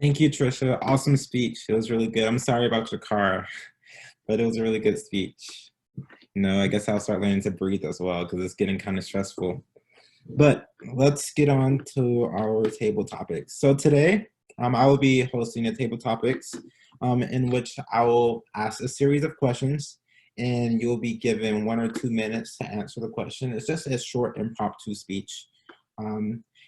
Thank you, Tricia. Awesome speech. It was really good. I'm sorry about your car, but it was a really good speech. I guess I'll start learning to breathe as well because it's getting kind of stressful. But let's get on to our table topics. So today, I will be hosting a table topics in which I will ask a series of questions and you'll be given 1 or 2 minutes to answer the question. It's just a short impromptu speech.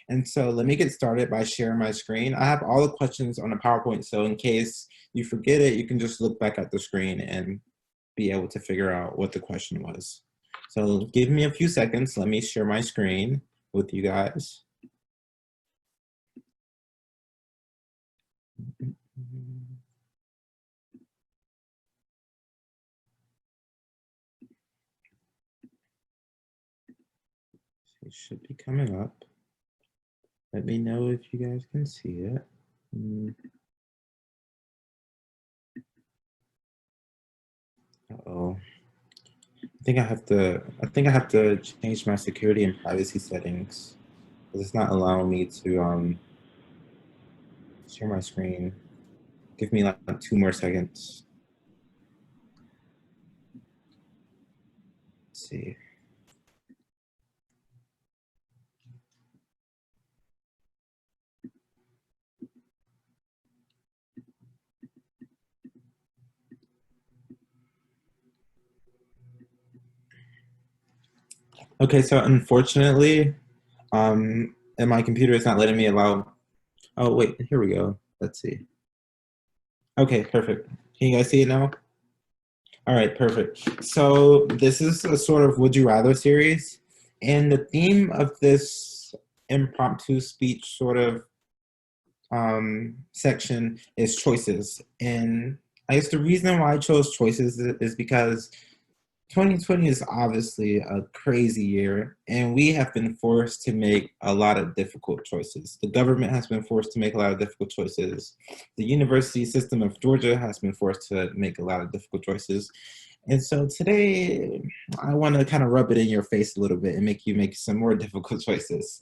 And so let me get started by sharing my screen. I have all the questions on a PowerPoint, so in case you forget it, you can just look back at the screen and be able to figure out what the question was. So give me a few seconds. Let me share my screen with you guys. It should be coming up. Let me know if you guys can see it. Uh-oh. I think I have to change my security and privacy settings because it's not allowing me to share my screen. Give me like 2 more seconds. Let's see. Okay, so unfortunately, and my computer is not letting me allow. Oh wait, here we go. Let's see. Okay, perfect. Can you guys see it now? All right, perfect. So this is a sort of would you rather series, and the theme of this impromptu speech sort of section is choices. And I guess the reason why I chose choices is because 2020 is obviously a crazy year, and we have been forced to make a lot of difficult choices. The government has been forced to make a lot of difficult choices. The university system of Georgia has been forced to make a lot of difficult choices. And so today, I want to kind of rub it in your face a little bit and make you make some more difficult choices.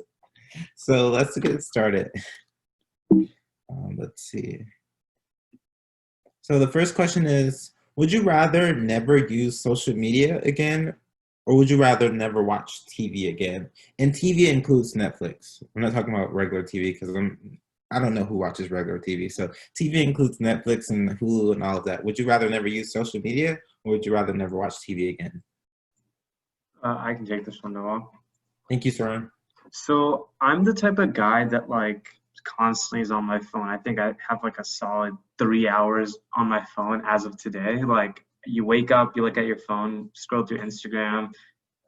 So let's get started. Let's see. So the first question is, would you rather never use social media again, or would you rather never watch TV again? And TV includes Netflix. I'm not talking about regular TV because I don't know who watches regular TV. So TV includes Netflix and Hulu and all of that. Would you rather never use social media, or would you rather never watch TV again? I can take this one, Noah. Thank you, Sourin. So I'm the type of guy that constantly is on my phone. I think I have like a solid 3 hours on my phone as of today. Like you wake up, you look at your phone, scroll through Instagram,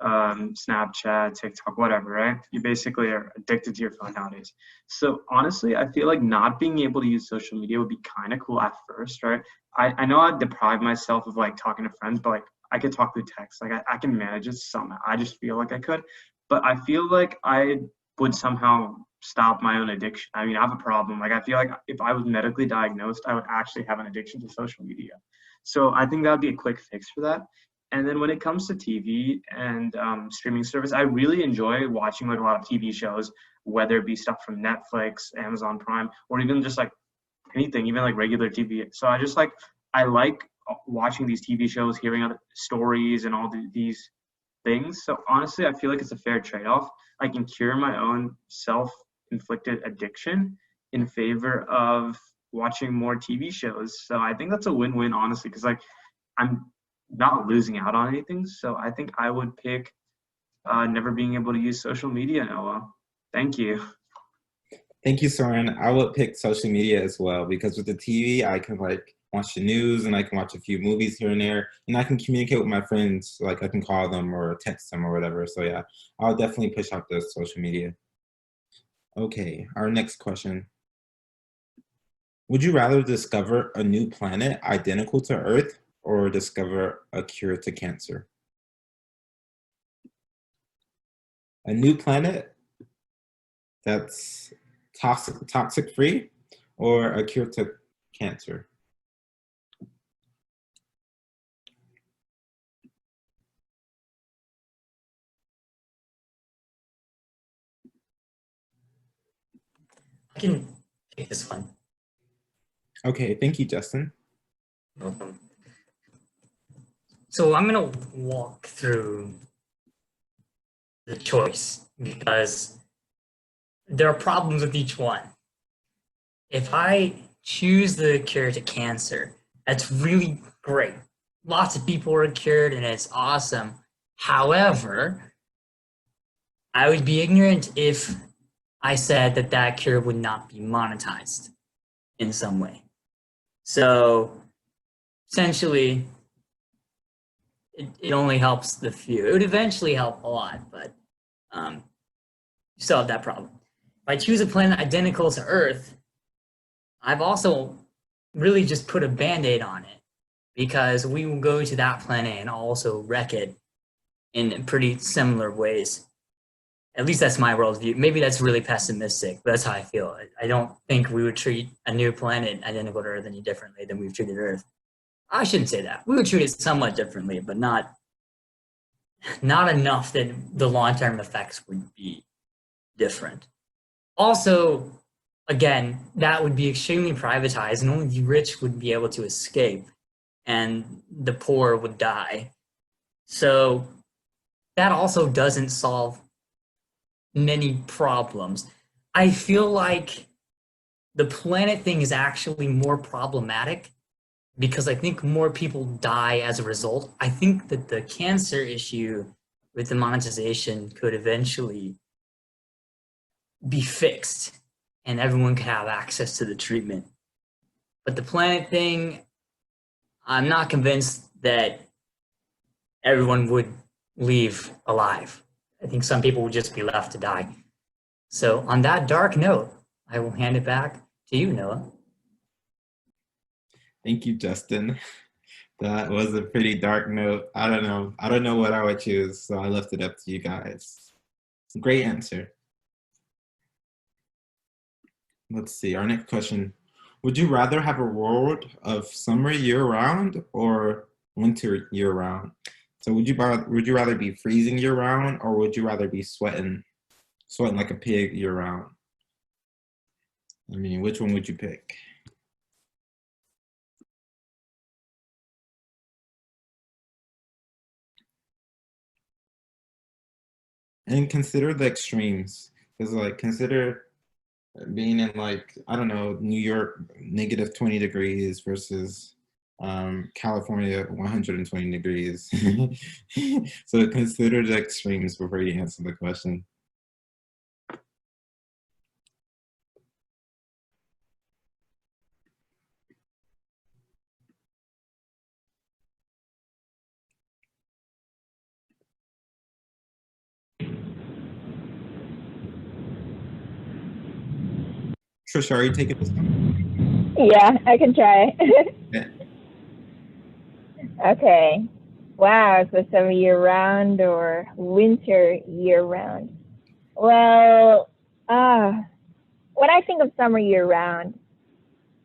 Snapchat, TikTok, whatever, right? You basically are addicted to your phone nowadays. So honestly, I feel like not being able to use social media would be kind of cool at first, right? I know I'd deprive myself of like talking to friends, but like I could talk through text. Like I can manage it somehow. I just feel like I could. But I feel like I would somehow stop my own addiction. I mean, I have a problem. Like I feel like if I was medically diagnosed, I would actually have an addiction to social media. So I think that would be a quick fix for that. And then when it comes to TV and streaming service, I really enjoy watching like a lot of TV shows, whether it be stuff from Netflix, Amazon Prime, or even just like anything, even like regular TV. So I like watching these TV shows, hearing other stories and all these things. So honestly, I feel like it's a fair trade-off. I can cure my own self-inflicted addiction in favor of watching more TV shows. So I think that's a win-win, honestly, because like I'm not losing out on anything. So I think I would pick never being able to use social media, Noah. Thank you. Thank you, Soren. I would pick social media as well because with the TV, I can like watch the news and I can watch a few movies here and there, and I can communicate with my friends. Like I can call them or text them or whatever. So yeah, I'll definitely push out the social media. Okay, our next question. Would you rather discover a new planet identical to Earth or discover a cure to cancer? A new planet that's toxic free or a cure to cancer? I can take this one. Okay, thank you, Justin. Welcome. So I'm going to walk through the choice because there are problems with each one. If I choose the cure to cancer, that's really great. Lots of people are cured and it's awesome. However, I would be ignorant if I said that that cure would not be monetized in some way. So essentially, it only helps the few. It would eventually help a lot, but you still have that problem. If I choose a planet identical to Earth, I've also really just put a Band-Aid on it because we will go to that planet and also wreck it in pretty similar ways. At least that's my worldview. Maybe that's really pessimistic, but that's how I feel. I don't think we would treat a new planet identical to Earth any differently than we've treated Earth. I shouldn't say that. We would treat it somewhat differently, but not enough that the long-term effects would be different. Also, again, that would be extremely privatized and only the rich would be able to escape and the poor would die. So that also doesn't solve many problems. I feel like the planet thing is actually more problematic because I think more people die as a result. I think that the cancer issue with the monetization could eventually be fixed and everyone could have access to the treatment. But the planet thing, I'm not convinced that everyone would leave alive. I think some people would just be left to die. So on that dark note, I will hand it back to you, Noah. Thank you, Justin. That was a pretty dark note. I don't know. I don't know what I would choose, so I left it up to you guys. Great answer. Let's see, our next question. Would you rather have a world of summer year-round or winter year-round? So would you rather be freezing year-round or would you rather be sweating like a pig year-round? I mean, which one would you pick? And consider the extremes. Because like consider being in like, I don't know, New York, negative 20 degrees versus California, 120 degrees. So consider the extremes before you answer the question. Tricia, are you taking this one? Yeah, I can try. Yeah. Okay. Wow, so summer year-round or winter year-round? Well, when I think of summer year-round,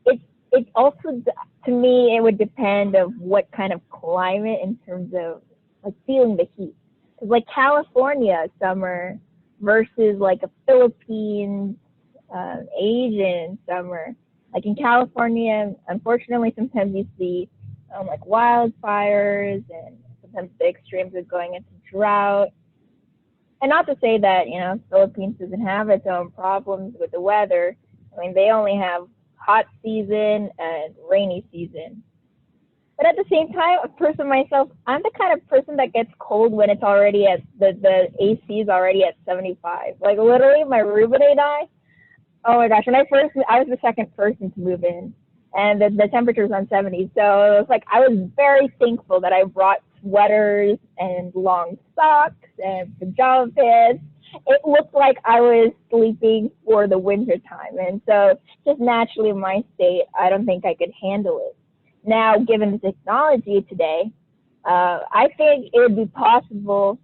it also, to me, it would depend of what kind of climate in terms of like feeling the heat. Because like California summer versus like a Philippines, Asian summer. Like in California, unfortunately, sometimes you see like wildfires and sometimes the extremes of going into drought. And not to say that, you know, Philippines doesn't have its own problems with the weather. I mean, they only have hot season and rainy season. But at the same time, a person myself, I'm the kind of person that gets cold when it's already at the AC is already at 75. Like literally, my roommate and I. Oh my gosh! When I was the second person to move in, and the temperature's on 70. So it was like I was very thankful that I brought sweaters and long socks and pajama pants. It looked like I was sleeping for the winter time, and so just naturally in my state, I don't think I could handle it. Now, given the technology today, I think it would be possible.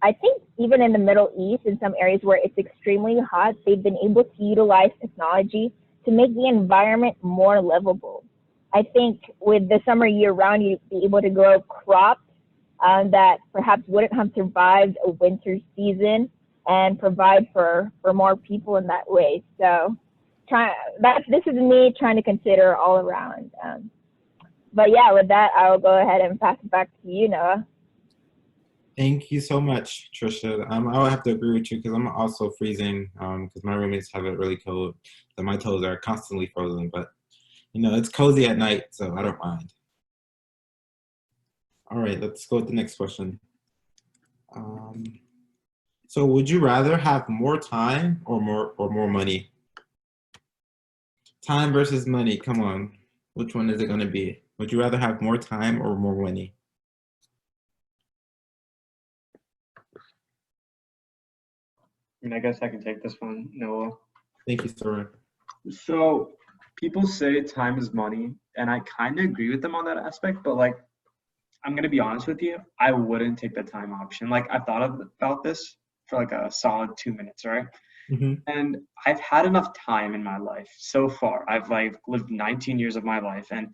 I think even in the Middle East, in some areas where it's extremely hot, they've been able to utilize technology to make the environment more livable. I think with the summer year-round, you'd be able to grow crops that perhaps wouldn't have survived a winter season and provide for more people in that way. So this is me trying to consider all around. But yeah, with that, I will go ahead and pass it back to you, Noah. Thank you so much, Tricia. I would have to agree with you because I'm also freezing because my roommates have it really cold. So my toes are constantly frozen, but you know, it's cozy at night, so I don't mind. All right, let's go with the next question. So would you rather have more time or more money? Time versus money, come on. Which one is it gonna be? Would you rather have more time or more money? I mean, I guess I can take this one, Noah. Thank you, Sourin. So people say time is money, and I kind of agree with them on that aspect, but like, I'm gonna be honest with you, I wouldn't take the time option. Like, I've thought about this for like a solid 2 minutes, right? And I've had enough time in my life so far. I've like lived 19 years of my life, and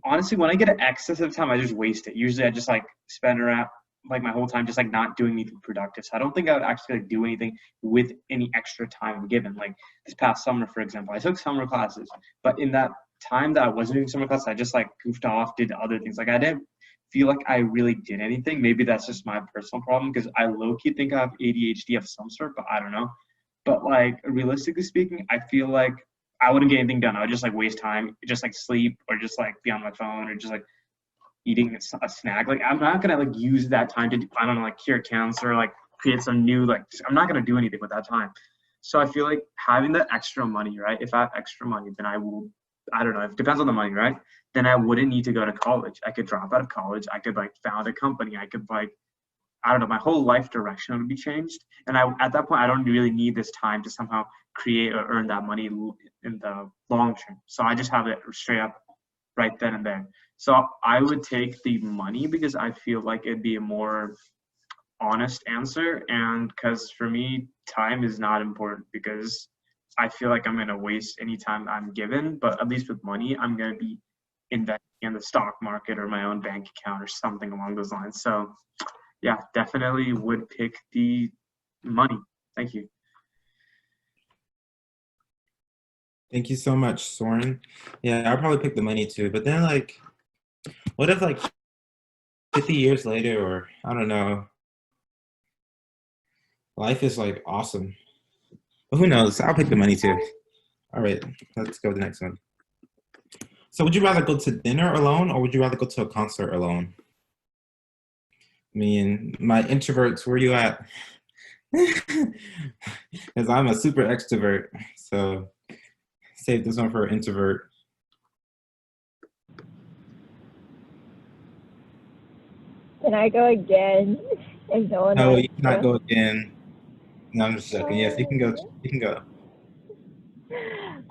honestly, when I get excess of time, I just waste it. Usually, I just like spend around like my whole time just like not doing anything productive. So I don't think I would actually like do anything with any extra time I'm given. Like this past summer, for example, I took summer classes, but in that time that I wasn't doing summer classes, I just like goofed off, did other things. Like I didn't feel like I really did anything. Maybe that's just my personal problem because I low-key think I have ADHD of some sort, but I don't know. But like realistically speaking, I feel like I wouldn't get anything done. I would just like waste time, just like sleep or just like be on my phone or just like eating a snack. Like I'm not gonna like use that time to I don't know like cure cancer or like create some new like I'm not gonna do anything with that time. So I feel like having that extra money, right? If I have extra money, then I don't know, it depends on the money, right? Then I wouldn't need to go to college. I could drop out of college. I could like found a company. I could like I don't know, my whole life direction would be changed. And at that point, I don't really need this time to somehow create or earn that money in the long term. So I just have it straight up right then and there. So I would take the money because I feel like it'd be a more honest answer. And because for me, time is not important because I feel like I'm going to waste any time I'm given. But at least with money, I'm going to be investing in the stock market or my own bank account or something along those lines. So yeah, definitely would pick the money. Thank you. Thank you so much, Sourin. Yeah, I'll probably pick the money too. But then, like, what if like 50 years later, or I don't know, life is like awesome. But who knows? I'll pick the money too. All right, let's go to the next one. So, would you rather go to dinner alone, or would you rather go to a concert alone? I mean, my introverts, where you at? Because I'm a super extrovert, so save this one for an introvert. Can I go again? If no one No, wants you cannot to? go again. No, I'm just joking. Yes, you can go. You can go.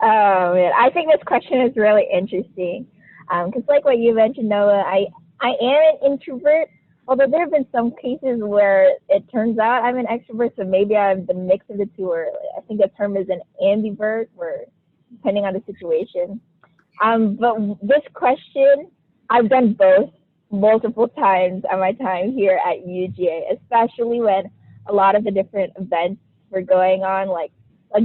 Oh man, I think this question is really interesting. Because like what you mentioned, Noah, I am an introvert. Although there have been some cases where it turns out I'm an extrovert, so maybe I'm the mix of the two, or I think the term is an ambivert, where depending on the situation. But this question, I've done both multiple times at my time here at UGA, especially when a lot of the different events were going on, like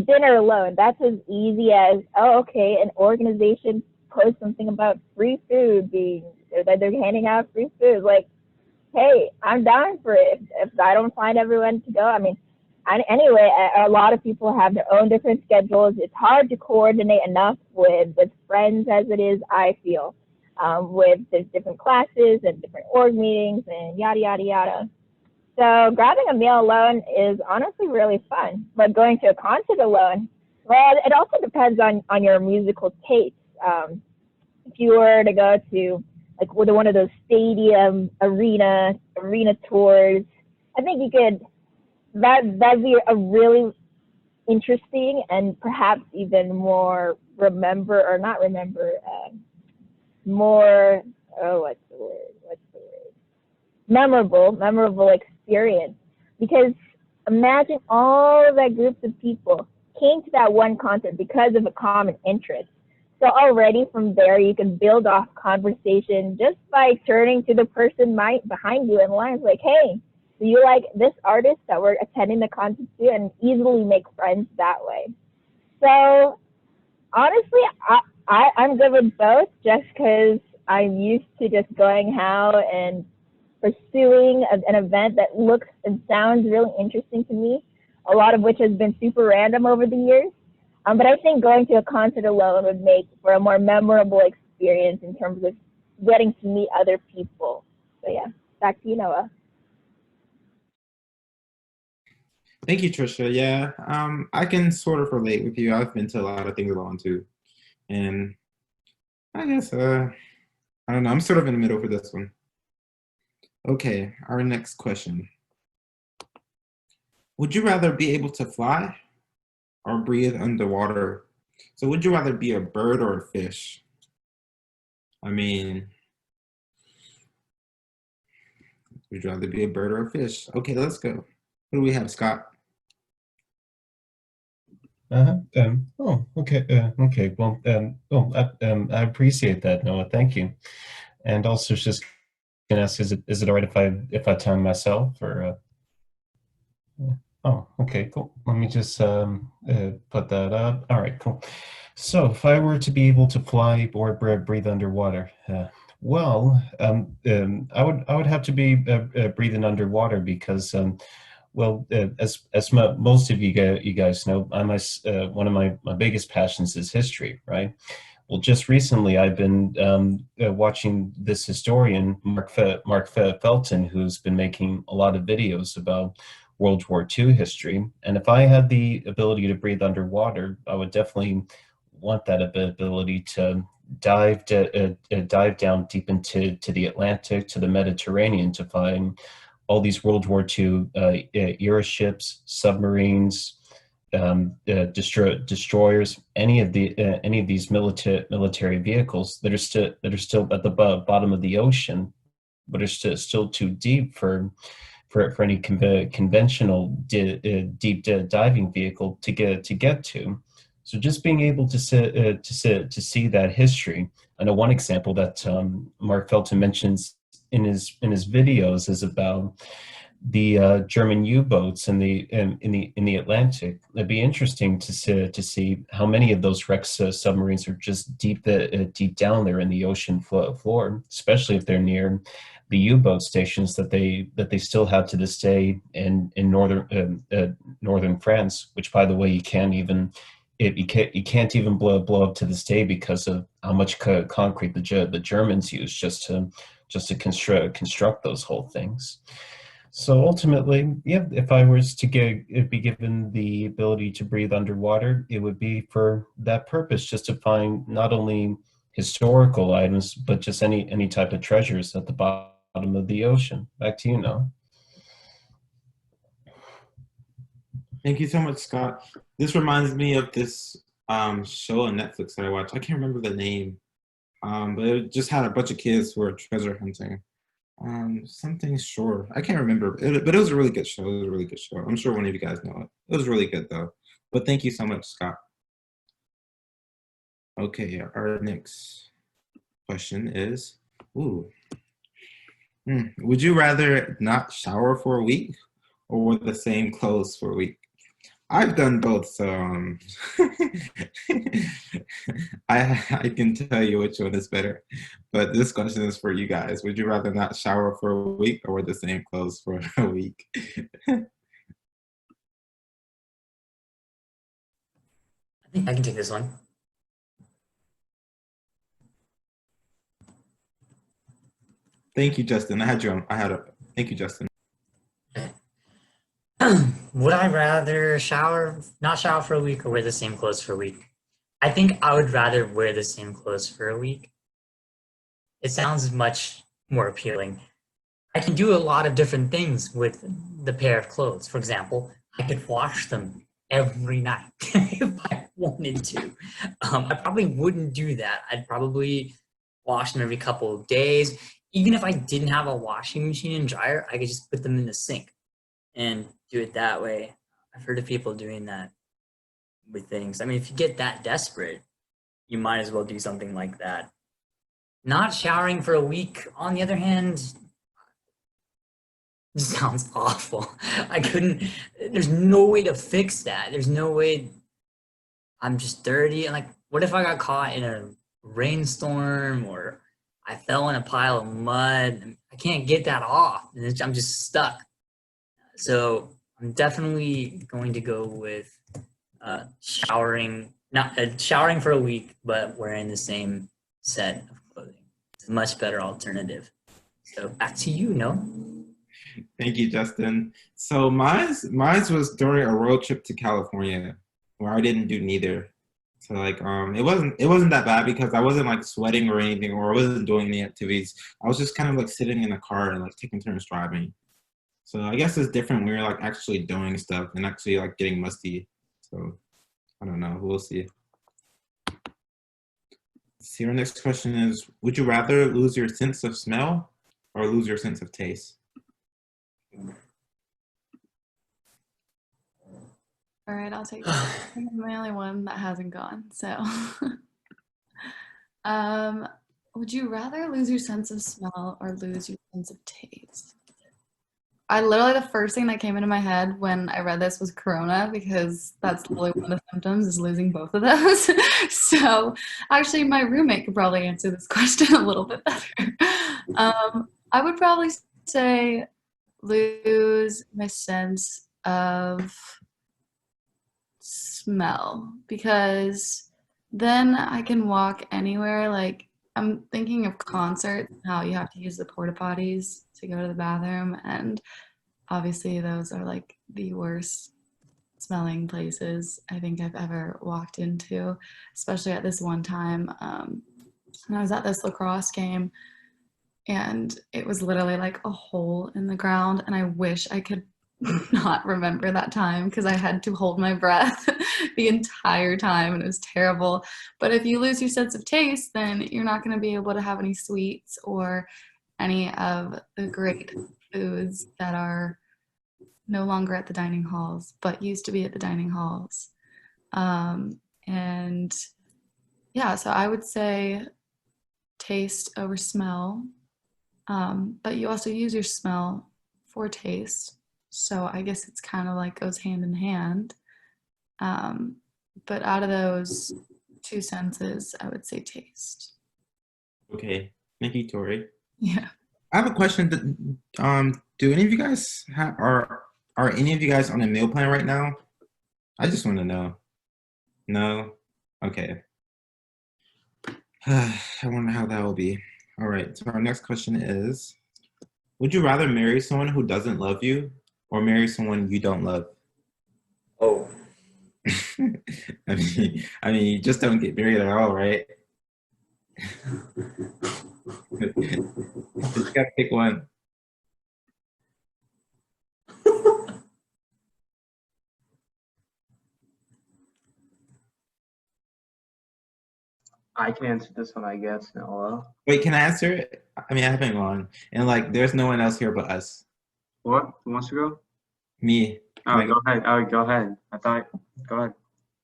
dinner alone. That's as easy as, oh, okay, an organization posts something about free food being, or that they're handing out free food. Like, hey, I'm down for it. If I don't find everyone to go, I mean, anyway, a lot of people have their own different schedules. It's hard to coordinate enough with friends as it is, I feel, with the different classes and different org meetings and yada, yada, yada. So grabbing a meal alone is honestly really fun. But going to a concert alone, well, it also depends on your musical tastes. If you were to go to like with one of those stadium arena tours, I think you could that'd be a really interesting and perhaps even more more what's the word memorable experience, because imagine all of that groups of people came to that one concert because of a common interest. So already from there, you can build off conversation just by turning to the person behind you in line, like, hey, do you like this artist that we're attending the concert to, and easily make friends that way. So Honestly, I'm good with both just because I'm used to just going out and pursuing an event that looks and sounds really interesting to me, a lot of which has been super random over the years. But I think going to a concert alone would make for a more memorable experience in terms of getting to meet other people. So yeah, back to you, Noah. Thank you, Tricia. Yeah, I can sort of relate with you. I've been to a lot of things alone too. And I guess, I don't know, I'm sort of in the middle for this one. Okay, our next question. Would you rather be able to fly or breathe underwater? So would you rather be a bird or a fish? I mean, would you rather be a bird or a fish? Okay, let's go. What do we have, Scott? Okay. Okay. Well, I appreciate that, Noah. Thank you. And also, just gonna ask, is it all right if I time myself or? Oh, okay, cool. Let me just put that up. All right, cool. So, if I were to be able to fly or breathe underwater, well, I would have to be breathing underwater because well, as most of you guys know, one of my biggest passions is history, right? Well, just recently I've been watching this historian, Mark Felton, who's been making a lot of videos about World War II history. And if I had the ability to breathe underwater, I would definitely want that ability to dive down deep into the Atlantic, to the Mediterranean, to find all these World War II era ships, submarines, destroyers, any of these military vehicles that are still at the bottom of the ocean, but are still too deep for any conventional deep diving vehicle to get to. So just being able to see that history. I know one example that Mark Felton mentions in his videos is about the German U-boats in the Atlantic. It'd be interesting to see how many of those wrecked submarines are just deep down there in the ocean floor, especially if they're near the U-boat stations that they still have to this day in northern France. Which, by the way, you can't even blow up to this day because of how much concrete the Germans use just to construct those whole things. So ultimately, yeah, if I was to be given the ability to breathe underwater, it would be for that purpose, just to find not only historical items, but just any type of treasures at the bottom of the ocean. Back to you, Noah. Thank you so much, Scott. This reminds me of this show on Netflix that I watched. I can't remember the name, but it just had a bunch of kids who were treasure hunting. Something Shore. I can't remember, but it was a really good show. It was a really good show. I'm sure one of you guys know it. It was really good though. But thank you so much, Scott. Okay, our next question is, would you rather not shower for a week or wear the same clothes for a week? I've done both, so I can tell you which one is better. But this question is for you guys. Would you rather not shower for a week or wear the same clothes for a week? I think I can take this one. Thank you, Justin. Thank you, Justin. Would I rather not shower for a week or wear the same clothes for a week? I think I would rather wear the same clothes for a week. It sounds much more appealing. I can do a lot of different things with the pair of clothes. For example, I could wash them every night if I wanted to. I probably wouldn't do that. I'd probably wash them every couple of days. Even if I didn't have a washing machine and dryer, I could just put them in the sink and do it that way. I've heard of people doing that with things. I mean, if you get that desperate, you might as well do something like that. Not showering for a week, on the other hand, sounds awful. There's no way to fix that. There's no way. I'm just dirty. And like, what if I got caught in a rainstorm or I fell in a pile of mud? And I can't get that off, and I'm just stuck. So I'm definitely going to go with showering, not showering for a week, but wearing the same set of clothing. It's a much better alternative. So back to you, Noah. Thank you, Justin. So mine was during a road trip to California where I didn't do neither. So like it wasn't that bad because I wasn't like sweating or anything, or I wasn't doing any activities. I was just kind of like sitting in the car and like taking turns driving. So I guess it's different when you're like actually doing stuff and actually like getting musty. So I don't know. We'll see. See, our next question is, would you rather lose your sense of smell or lose your sense of taste? All right, I'll take that. I think I'm the only one that hasn't gone. So, would you rather lose your sense of smell or lose your sense of taste? The first thing that came into my head when I read this was corona, because that's literally one of the symptoms is losing both of those. So actually my roommate could probably answer this question a little bit better. I would probably say lose my sense of smell, because then I can walk anywhere. Like, I'm thinking of concerts, how you have to use the porta potties to go to the bathroom, and obviously those are like the worst smelling places I think I've ever walked into, especially at this one time when I was at this lacrosse game, and it was literally like a hole in the ground, and I wish I could not remember that time because I had to hold my breath the entire time, and it was terrible. But if you lose your sense of taste, then you're not going to be able to have any sweets or any of the great foods that are no longer at the dining halls but used to be at the dining halls. And yeah, so I would say taste over smell, but you also use your smell for taste. So I guess it's kind of like goes hand in hand. But out of those two senses, I would say taste. Okay, thank you, Tori. Yeah. I have a question. Do any of you guys are any of you guys on a meal plan right now? I just want to know. No? Okay. I wonder how that will be. All right, so our next question is, would you rather marry someone who doesn't love you or marry someone you don't love? Oh. I mean, you just don't get married at all, right? You gotta pick one. I can answer this one, I guess, Noah. Wait, can I answer it? I mean, I haven't gone, and like, there's no one else here but us. What? Who wants to go? Me. Oh, Like, go ahead. Oh, go ahead. Go ahead.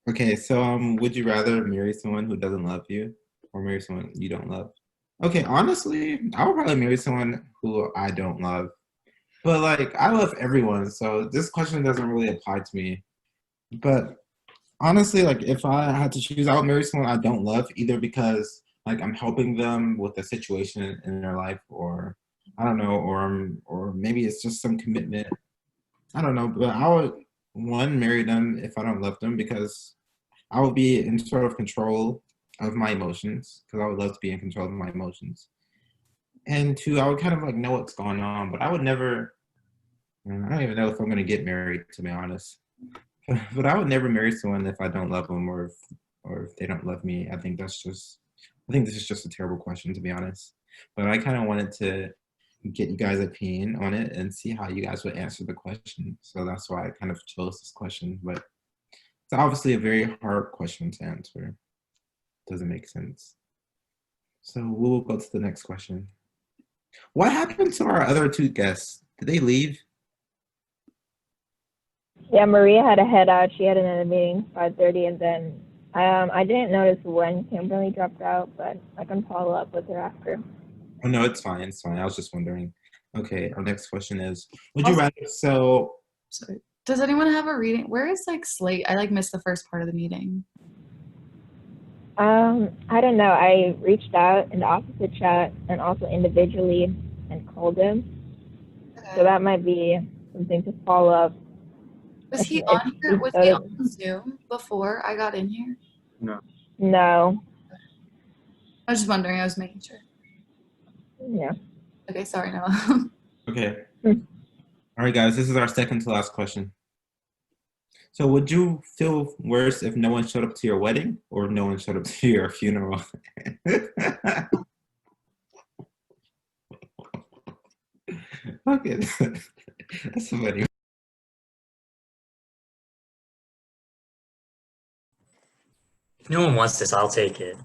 okay, so would you rather marry someone who doesn't love you or marry someone you don't love? Okay, honestly, I would probably marry someone who I don't love. But like, I love everyone, so this question doesn't really apply to me. But honestly, like, if I had to choose, I would marry someone I don't love, either because like I'm helping them with a situation in their life, or I don't know, or maybe it's just some commitment. I don't know, but I would marry them if I don't love them, because I would be in sort of control of my emotions, because I would love to be in control of my emotions. And two, I would kind of like know what's going on, but I would never. I don't even know if I'm going to get married, to be honest. But I would never marry someone if I don't love them, or if they don't love me. I think this is just a terrible question, to be honest. But I kind of wanted to get you guys' opinion on it and see how you guys would answer the question. So that's why I kind of chose this question. But it's obviously a very hard question to answer. Doesn't make sense. So we'll go to the next question. What happened to our other two guests? Did they leave? Yeah, Maria had to head out. She had another meeting 5:30, and then I didn't notice when Kimberly dropped out, but I can follow up with her after. Oh no, it's fine. It's fine. I was just wondering. Okay, our next question is: would you rather so? Sorry. Does anyone have a reading? Where is like Slate? I like missed the first part of the meeting. I don't know. I reached out in the opposite chat and also individually and called him. So that might be something to follow up. Was he If on here? he Was he doesn't- on Zoom before I got in here? No. I was just wondering. I was making sure. Yeah. Okay, sorry, Noah. Okay. Hmm. All right, guys, this is our second to last question. So would you feel worse if no one showed up to your wedding or no one showed up to your funeral? Okay, that's funny. If no one wants this, I'll take it.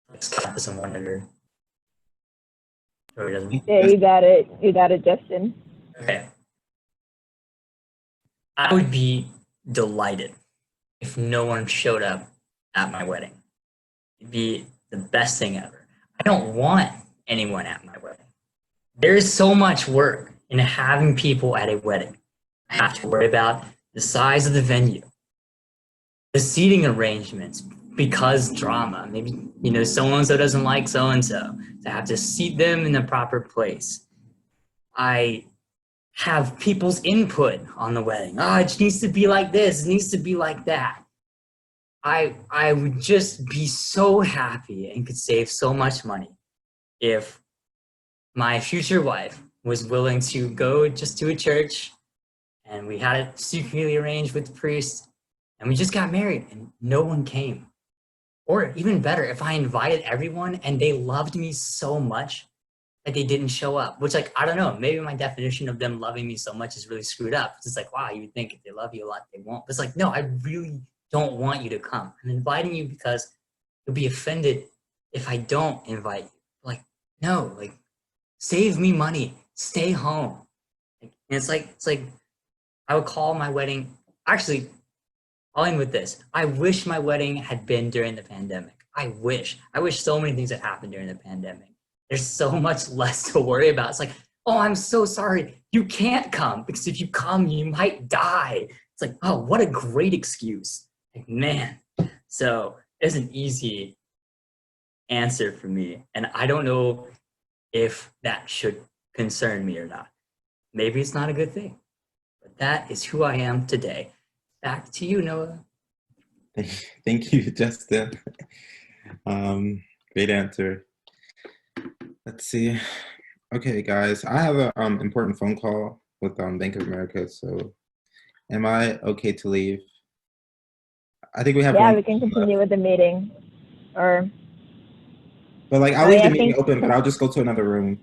Let's count this in one under. Tori doesn't. Yeah, you got it. You got it, Justin. Okay. I would be delighted if no one showed up at my wedding. It'd be the best thing ever. I don't want anyone at my wedding. There's so much work in having people at a wedding. I have to worry about the size of the venue, the seating arrangements, because drama. Maybe, so-and-so doesn't like so-and-so. So I have to seat them in the proper place. I have people's input on the wedding. Oh, it needs to be like this. It needs to be like that. I would just be so happy and could save so much money if my future wife was willing to go just to a church and we had it secretly arranged with the priest and we just got married and no one came. Or even better, if I invited everyone and they loved me so much that they didn't show up, which, I don't know, maybe my definition of them loving me so much is really screwed up. It's like, wow, you would think if they love you a lot, they won't. But it's like, no, I really don't want you to come. I'm inviting you because you'll be offended if I don't invite you. Like, no, save me money, stay home. And it's like, I would call my wedding, actually, I'll end with this. I wish my wedding had been during the pandemic. I wish so many things had happened during the pandemic. There's so much less to worry about. It's like, oh, I'm so sorry. You can't come because if you come, you might die. It's like, oh, what a great excuse. Like, man. So it's an easy answer for me. And I don't know if that should concern me or not. Maybe it's not a good thing. But that is who I am today. Back to you, Noah. Thank you, Justin. Great answer. Let's see. Okay, guys, I have an important phone call with Bank of America. So, am I okay to leave? I think we have. Yeah, we can continue with the meeting, or. But I'll leave the meeting open, but I'll just go to another room.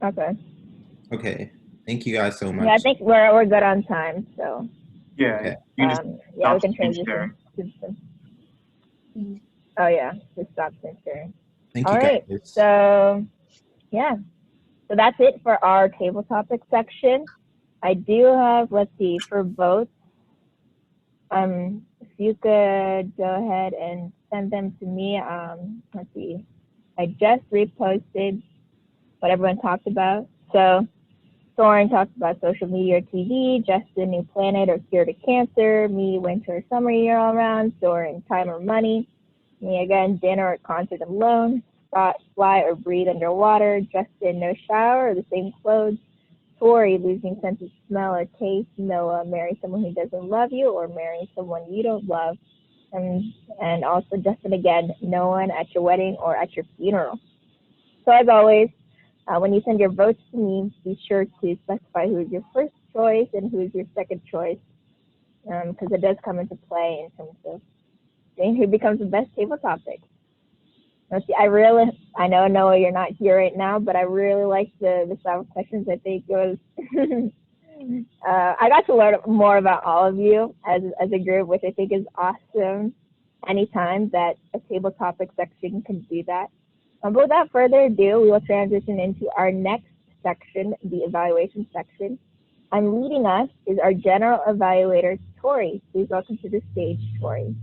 Okay. Okay. Thank you guys so much. Yeah, I think we're good on time, so. Yeah. Okay. Yeah, we can transition. Oh yeah, just stop sharing. Thank All you, right, guys. so yeah, so that's it for our table topic section. I do have, let's see, for votes. If you could go ahead and send them to me. Let's see, I just reposted what everyone talked about. So Sourin talked about social media or TV, Justin, New Planet or Cure to Cancer, me, winter or summer year all round, Sourin, time or money, me again, dinner or concert alone, Scott, fly or breathe underwater, Justin, no shower or the same clothes, Tori, losing sense of smell or taste, Noah, marry someone who doesn't love you or marry someone you don't love, and also Justin again, no one at your wedding or at your funeral. So as always, when you send your votes to me, be sure to specify who is your first choice and who is your second choice, because it does come into play in terms of seeing who becomes the best table topic. Let's see, I know, Noah, you're not here right now, but I really like the style of questions. I think it was, I got to learn more about all of you as a group, which I think is awesome. Anytime that a table topic section can do that. But without further ado, we will transition into our next section, the evaluation section. And leading us is our general evaluator, Tori. Please welcome to the stage, Tori.